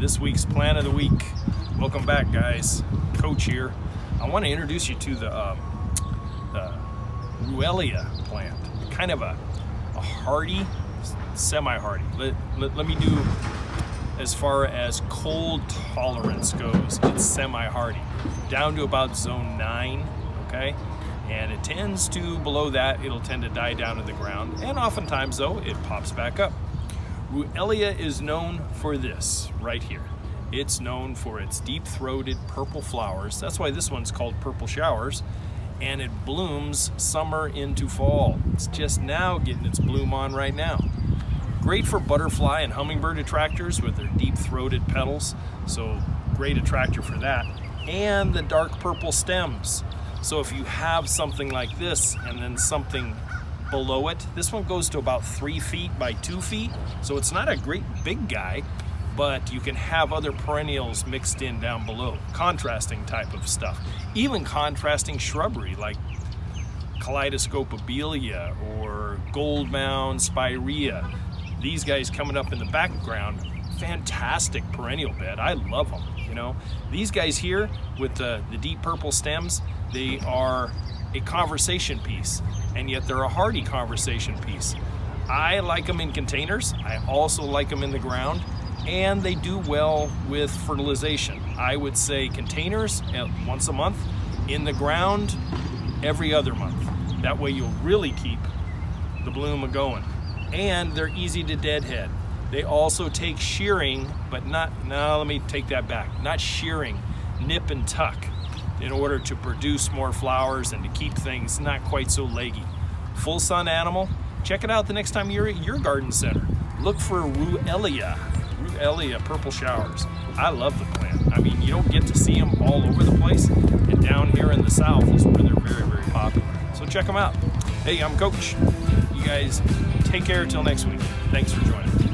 this week's plant of the week. Welcome back, guys. Coach here. I want to introduce you to the Ruellia plant. Kind of a hardy, semi-hardy. Let me do, as far as cold tolerance goes, it's semi-hardy. Down to about zone 9, okay? And it tends to, below that, it'll tend to die down to the ground. And oftentimes, though, it pops back up. Ruellia is known for this right here. It's known for its deep-throated purple flowers. That's why this one's called Purple Showers. And it blooms summer into fall. It's just now getting its bloom on right now. Great for butterfly and hummingbird attractors with their deep-throated petals. So great attractor for that. And the dark purple stems. So if you have something like this and then something below it, this one goes to about 3 feet by 2 feet. So it's not a great big guy, but you can have other perennials mixed in down below. Contrasting type of stuff. Even contrasting shrubbery like kaleidoscopobelia or gold mound spirea. These guys coming up in the background, fantastic perennial bed. I love them, you know. These guys here with the deep purple stems, they are a conversation piece, and yet they're a hardy conversation piece. I like them in containers. I also like them in the ground, and they do well with fertilization. I would say containers once a month, in the ground every other month. That way you'll really keep the bloom going. And they're easy to deadhead. They also take shearing, but let me take that back. Not shearing, nip and tuck, in order to produce more flowers and to keep things not quite so leggy. Full sun animal, check it out the next time you're at your garden center. Look for Ruellia Purple Showers. I love the plant. I mean, you don't get to see them all over the place, and down here in the south is where they're very, very popular. So check them out. Hey, I'm Coach. You guys take care till next week. Thanks for joining.